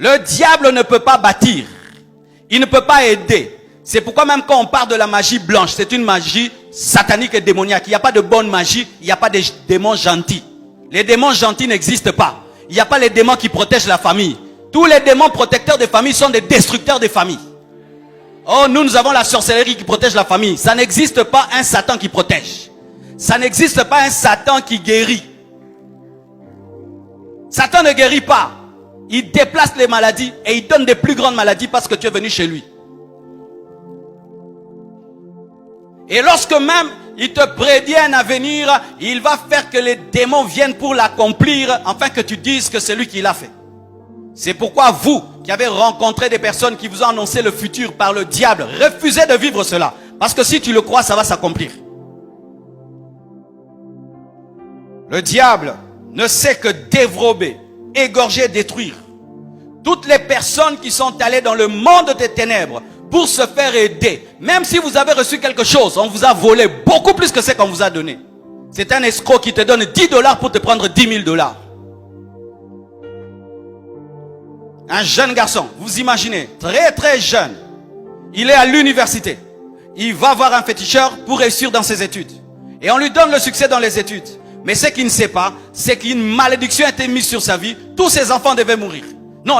Le diable ne peut pas bâtir. Il ne peut pas aider. C'est pourquoi même quand on parle de la magie blanche, c'est une magie satanique et démoniaque. Il n'y a pas de bonne magie, il n'y a pas de démons gentils. Les démons gentils n'existent pas. Il n'y a pas les démons qui protègent la famille. Tous les démons protecteurs des familles sont des destructeurs des familles. Oh, nous avons la sorcellerie qui protège la famille. Ça n'existe pas un Satan qui protège. Ça n'existe pas un Satan qui guérit. Satan ne guérit pas. Il déplace les maladies et il donne des plus grandes maladies parce que tu es venu chez lui. Et lorsque même il te prédit un avenir, il va faire que les démons viennent pour l'accomplir, afin que tu dises que c'est lui qui l'a fait. C'est pourquoi vous, qui avez rencontré des personnes qui vous ont annoncé le futur par le diable, refusez de vivre cela. Parce que si tu le crois, ça va s'accomplir. Le diable ne sait que dérober, égorger, détruire. Toutes les personnes qui sont allées dans le monde des ténèbres pour se faire aider, même si vous avez reçu quelque chose, on vous a volé beaucoup plus que ce qu'on vous a donné. C'est un escroc qui te donne 10 $ pour te prendre 10 000 $. Un jeune garçon, vous imaginez, très très jeune, il est à l'université. Il va voir un féticheur pour réussir dans ses études. Et on lui donne le succès dans les études. Mais ce qu'il ne sait pas, c'est qu'une malédiction a été mise sur sa vie. Tous ses enfants devaient mourir. Non,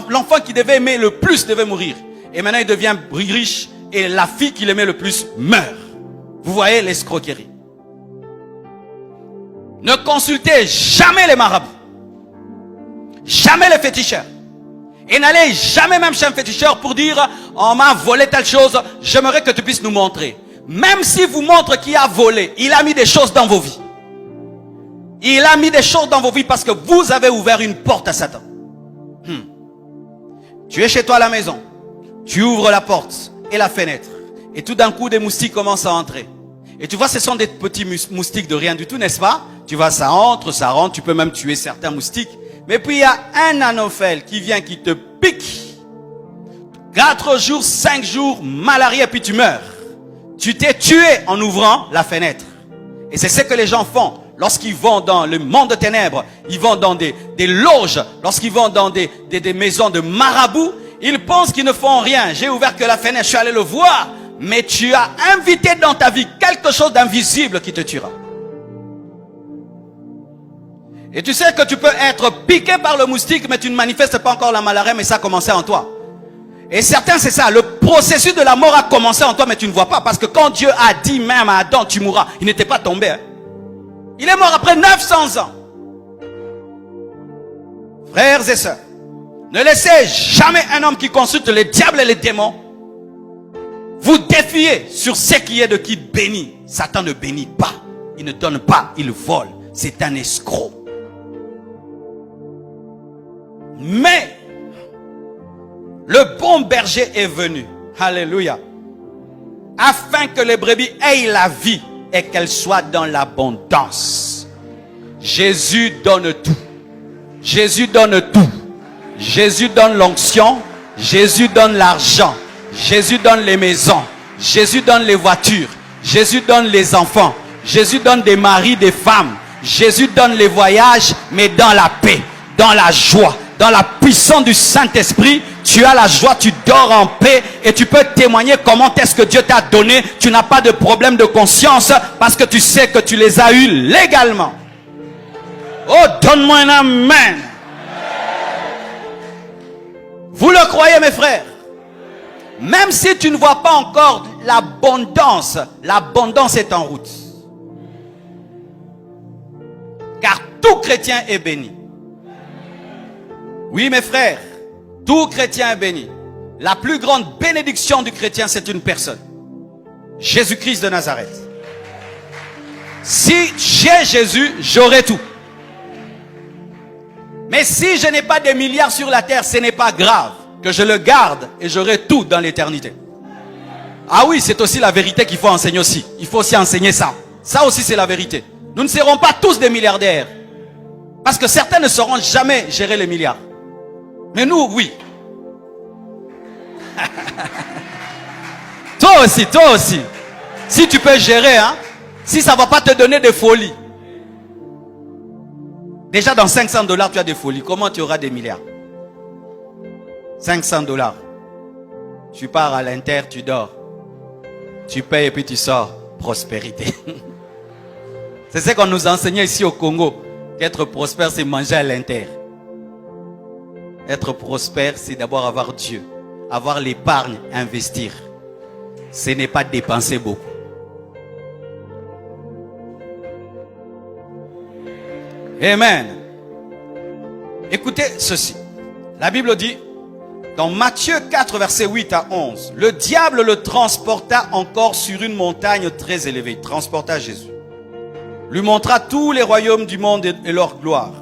l'enfant qui devait aimer le plus devait mourir. Et maintenant il devient riche et la fille qu'il aimait le plus meurt. Vous voyez l'escroquerie. Ne consultez jamais les marabouts. Jamais les féticheurs. Et n'allez jamais même chez un féticheur pour dire « On m'a volé telle chose, j'aimerais que tu puisses nous montrer. » Même s'il vous montre qu'il a volé, il a mis des choses dans vos vies. Il a mis des choses dans vos vies parce que vous avez ouvert une porte à Satan. Tu es chez toi à la maison. Tu ouvres la porte et la fenêtre. Et tout d'un coup, des moustiques commencent à entrer. Et tu vois, ce sont des petits moustiques de rien du tout, n'est-ce pas? Tu vois, ça rentre, tu peux même tuer certains moustiques. Mais puis il y a un anophèle qui vient, qui te pique. 4 jours, 5 jours, malaria, et puis tu meurs. Tu t'es tué en ouvrant la fenêtre. Et c'est ce que les gens font. Lorsqu'ils vont dans le monde de ténèbres, ils vont dans des loges, lorsqu'ils vont dans des maisons de marabouts, ils pensent qu'ils ne font rien. J'ai ouvert que la fenêtre, je suis allé le voir. Mais tu as invité dans ta vie quelque chose d'invisible qui te tuera. Et tu sais que tu peux être piqué par le moustique, mais tu ne manifestes pas encore la malaria, mais ça a commencé en toi. Et certains, c'est ça. Le processus de la mort a commencé en toi, mais tu ne vois pas. Parce que quand Dieu a dit même à Adam, tu mourras, il n'était pas tombé. Hein. Il est mort après 900 ans. Frères et sœurs, ne laissez jamais un homme qui consulte les diables et les démons vous défier sur ce qui est de qui bénit. Satan ne bénit pas. Il ne donne pas, il vole. C'est un escroc. Mais le bon berger est venu. Alléluia. Afin que les brebis aient la vie et qu'elles soient dans l'abondance. Jésus donne tout. Jésus donne tout. Jésus donne l'onction. Jésus donne l'argent. Jésus donne les maisons. Jésus donne les voitures. Jésus donne les enfants. Jésus donne des maris, des femmes. Jésus donne les voyages, mais dans la paix, dans la joie, dans la puissance du Saint-Esprit. Tu as la joie, tu dors en paix et tu peux témoigner comment est-ce que Dieu t'a donné. Tu n'as pas de problème de conscience parce que tu sais que tu les as eus légalement. Oh, donne-moi un amen. Vous le croyez, mes frères? Même si tu ne vois pas encore l'abondance, l'abondance est en route. Car tout chrétien est béni. Oui, mes frères, tout chrétien est béni. La plus grande bénédiction du chrétien, c'est une personne. Jésus-Christ de Nazareth. Si j'ai Jésus, j'aurai tout. Mais si je n'ai pas des milliards sur la terre, ce n'est pas grave. Que je le garde et j'aurai tout dans l'éternité. Ah oui, c'est aussi la vérité qu'il faut enseigner aussi. Il faut aussi enseigner ça. Ça aussi, c'est la vérité. Nous ne serons pas tous des milliardaires. Parce que certains ne sauront jamais gérer les milliards. Mais nous, oui. Toi aussi. Si tu peux gérer, hein, si ça ne va pas te donner des folies. Déjà dans 500 $, tu as des folies. Comment tu auras des milliards? $500. Tu pars à l'Inter, tu dors. Tu payes et puis tu sors. Prospérité. C'est ce qu'on nous enseignait ici au Congo. Qu'être prospère, c'est manger à l'Inter. Être prospère, c'est d'abord avoir Dieu. Avoir l'épargne, investir. Ce n'est pas dépenser beaucoup. Amen. Écoutez ceci. La Bible dit, dans Matthieu 4, versets 8 à 11, le diable le transporta encore sur une montagne très élevée. Il transporta Jésus. Lui montra tous les royaumes du monde et leur gloire.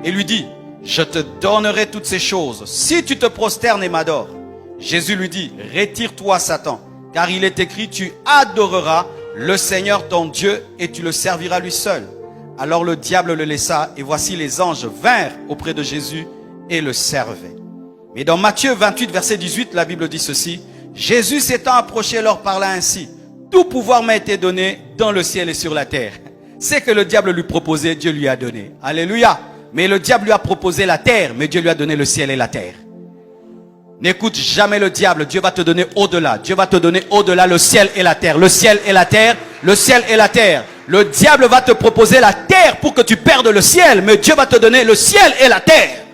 Et lui dit, je te donnerai toutes ces choses, si tu te prosternes et m'adores. Jésus lui dit, retire-toi Satan, car il est écrit, tu adoreras le Seigneur ton Dieu et tu le serviras lui seul. Alors le diable le laissa et voici les anges vinrent auprès de Jésus et le servaient. Mais dans Matthieu 28, verset 18, la Bible dit ceci, Jésus s'étant approché leur parla ainsi, tout pouvoir m'a été donné dans le ciel et sur la terre. C'est que le diable lui proposait, Dieu lui a donné. Alléluia. Mais le diable lui a proposé la terre, mais Dieu lui a donné le ciel et la terre. N'écoute jamais le diable, Dieu va te donner au-delà. Dieu va te donner au-delà le ciel et la terre. Le ciel et la terre, le ciel et la terre. Le diable va te proposer la terre pour que tu perdes le ciel, mais Dieu va te donner le ciel et la terre.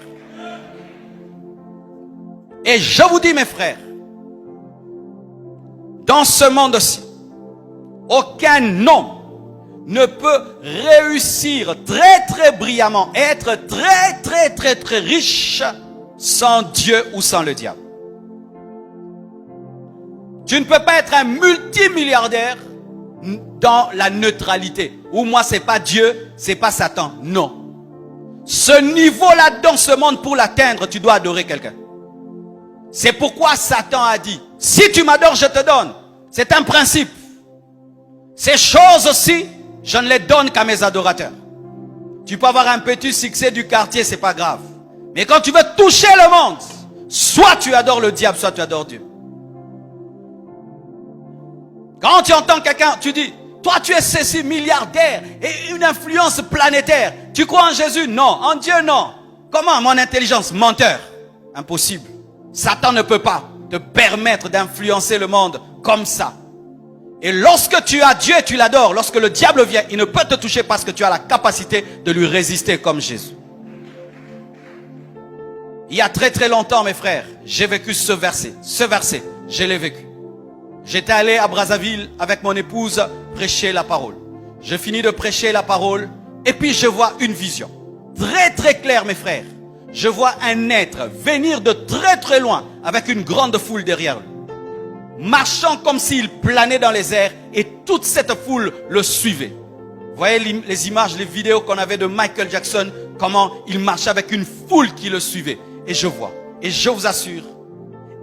Et je vous dis mes frères, dans ce monde-ci, aucun homme ne peut réussir très brillamment, être très riche sans Dieu ou sans le diable. Tu ne peux pas être un multimilliardaire dans la neutralité. Ou moi c'est pas Dieu, c'est pas Satan. Non. Ce niveau-là dans ce monde, pour l'atteindre, tu dois adorer quelqu'un. C'est pourquoi Satan a dit, si tu m'adores, je te donne. C'est un principe. Ces choses-ci, je ne les donne qu'à mes adorateurs. Tu peux avoir un petit succès du quartier, c'est pas grave. Mais quand tu veux toucher le monde, soit tu adores le diable, soit tu adores Dieu. Quand tu entends quelqu'un, tu dis, toi tu es ceci, milliardaire et une influence planétaire. Tu crois en Jésus? Non. En Dieu? Non. Comment? Mon intelligence? Menteur. Impossible. Satan ne peut pas te permettre d'influencer le monde comme ça. Et lorsque tu as Dieu et tu l'adores, lorsque le diable vient, il ne peut te toucher parce que tu as la capacité de lui résister comme Jésus. Il y a très longtemps, mes frères, j'ai vécu ce verset. Ce verset, je l'ai vécu. J'étais allé à Brazzaville avec mon épouse prêcher la parole. Je finis de prêcher la parole et puis je vois une vision. Très claire, mes frères. Je vois un être venir de très loin avec une grande foule derrière lui. Marchant comme s'il planait dans les airs et toute cette foule le suivait. Vous voyez les images, les vidéos qu'on avait de Michael Jackson, comment il marchait avec une foule qui le suivait. Et je vois, et je vous assure,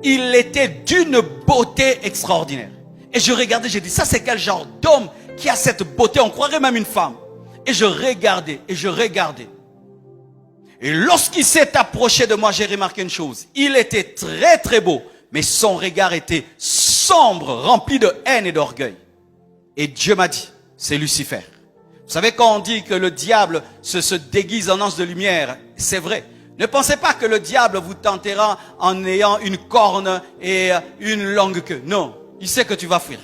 il était d'une beauté extraordinaire. Et je regardais, j'ai dit, ça c'est quel genre d'homme qui a cette beauté? On croirait même une femme. Et je regardais, et je regardais. Et lorsqu'il s'est approché de moi, j'ai remarqué une chose. Il était très beau, mais son regard était sombre, rempli de haine et d'orgueil. Et Dieu m'a dit, c'est Lucifer. Vous savez, quand on dit que le diable se déguise en ange de lumière, c'est vrai. Ne pensez pas que le diable vous tentera en ayant une corne et une longue queue. Non, il sait que tu vas fuir.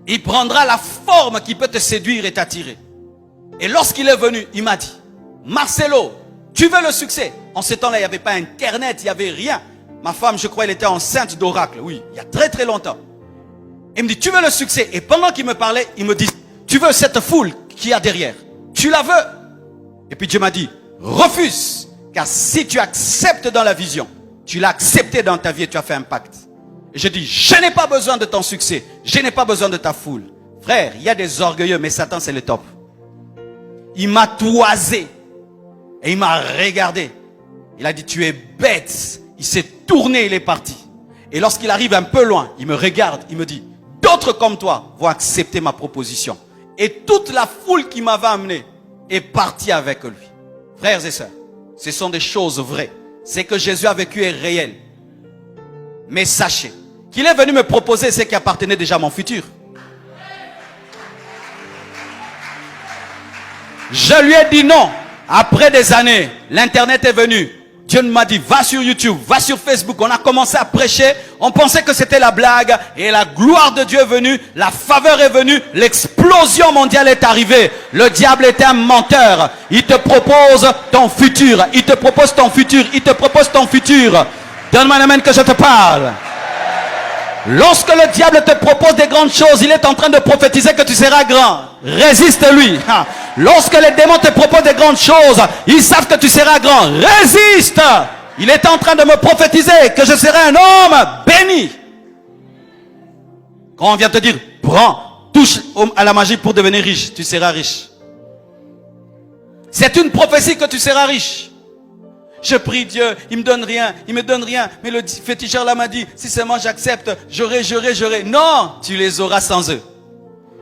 Il prendra la forme qui peut te séduire et t'attirer. Et lorsqu'il est venu, il m'a dit, Marcelo, tu veux le succès? En ce temps-là, il n'y avait pas Internet, il n'y avait rien. Ma femme, je crois, elle était enceinte d'oracle. Oui, il y a très longtemps. Il me dit, tu veux le succès? Et pendant qu'il me parlait, il me dit, tu veux cette foule qu'il y a derrière? Tu la veux? Et puis Dieu m'a dit, refuse. Car si tu acceptes dans la vision, tu l'as accepté dans ta vie et tu as fait un pacte. Et je dis, je n'ai pas besoin de ton succès. Je n'ai pas besoin de ta foule. Frère, il y a des orgueilleux, mais Satan, c'est le top. Il m'a toisé. Et il m'a regardé. Il a dit, tu es bête. Il s'est tourné, il est parti. Et lorsqu'il arrive un peu loin, il me regarde, il me dit, d'autres comme toi vont accepter ma proposition. Et toute la foule qui m'avait amené est partie avec lui. Frères et sœurs, ce sont des choses vraies. Ce que Jésus a vécu est réel. Mais sachez qu'il est venu me proposer ce qui appartenait déjà à mon futur. Je lui ai dit non. Après des années, l'internet est venu. Dieu m'a dit, va sur YouTube, va sur Facebook. On a commencé à prêcher. On pensait que c'était la blague. Et la gloire de Dieu est venue. La faveur est venue. L'explosion mondiale est arrivée. Le diable est un menteur. Il te propose ton futur. Il te propose ton futur. Il te propose ton futur. Donne-moi un amen que je te parle. Lorsque le diable te propose des grandes choses, il est en train de prophétiser que tu seras grand. Résiste-lui. Lorsque les démons te proposent des grandes choses, ils savent que tu seras grand. Résiste. Il est en train de me prophétiser que je serai un homme béni. Quand on vient te dire, prends, touche à la magie pour devenir riche, tu seras riche. C'est une prophétie que tu seras riche. Je prie Dieu, il me donne rien, mais le féticheur là m'a dit, si seulement j'accepte, j'aurai. Non, tu les auras sans eux.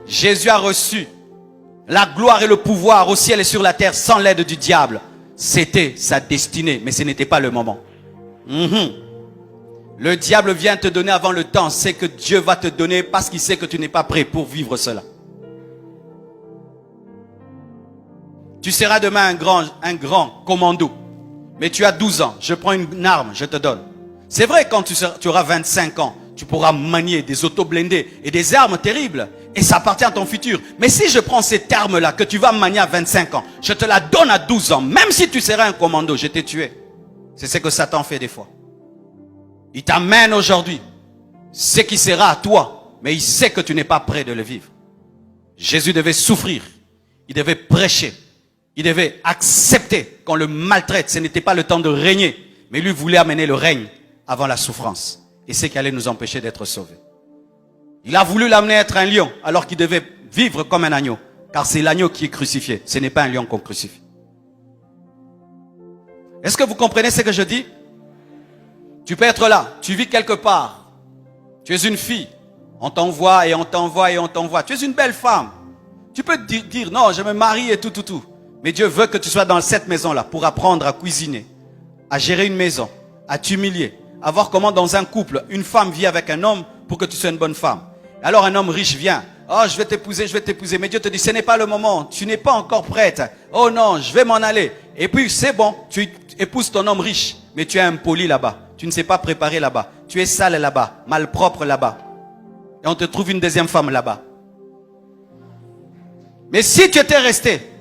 Jésus a reçu la gloire et le pouvoir au ciel et sur la terre sans l'aide du diable. C'était sa destinée, mais ce n'était pas le moment. Le diable vient te donner avant le temps, c'est que Dieu va te donner parce qu'il sait que tu n'es pas prêt pour vivre cela. Tu seras demain un grand commando. Mais tu as 12 ans, je prends une arme, je te donne. C'est vrai, quand tu auras 25 ans, tu pourras manier des autos blindés et des armes terribles. Et ça appartient à ton futur. Mais si je prends cette arme-là que tu vas manier à 25 ans, je te la donne à 12 ans. Même si tu seras un commando, je t'ai tué. C'est ce que Satan fait des fois. Il t'amène aujourd'hui ce qui sera à toi, mais il sait que tu n'es pas prêt de le vivre. Jésus devait souffrir. Il devait prêcher. Il devait accepter qu'on le maltraite. Ce n'était pas le temps de régner. Mais lui voulait amener le règne avant la souffrance. Et c'est qui allait nous empêcher d'être sauvés. Il a voulu l'amener être un lion alors qu'il devait vivre comme un agneau. Car c'est l'agneau qui est crucifié. Ce n'est pas un lion qu'on crucifie. Est-ce que vous comprenez ce que je dis? Tu peux être là. Tu vis quelque part. Tu es une fille. On t'envoie et on t'envoie et on t'envoie. Tu es une belle femme. Tu peux dire non, je me marie et tout. Mais Dieu veut que tu sois dans cette maison-là pour apprendre à cuisiner, à gérer une maison, à t'humilier, à voir comment dans un couple, une femme vit avec un homme pour que tu sois une bonne femme. Alors un homme riche vient, oh je vais t'épouser, mais Dieu te dit ce n'est pas le moment, tu n'es pas encore prête, oh non, je vais m'en aller. Et puis c'est bon, tu épouses ton homme riche, mais tu es impoli là-bas, tu ne sais pas préparer là-bas, tu es sale là-bas, malpropre là-bas. Et on te trouve une deuxième femme là-bas. Mais si tu étais resté,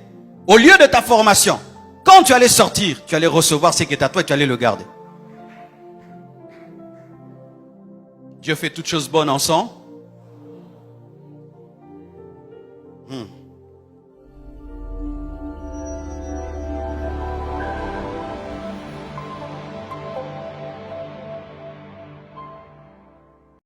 au lieu de ta formation, quand tu allais sortir, tu allais recevoir ce qui est à toi et tu allais le garder. Dieu fait toutes choses bonnes ensemble.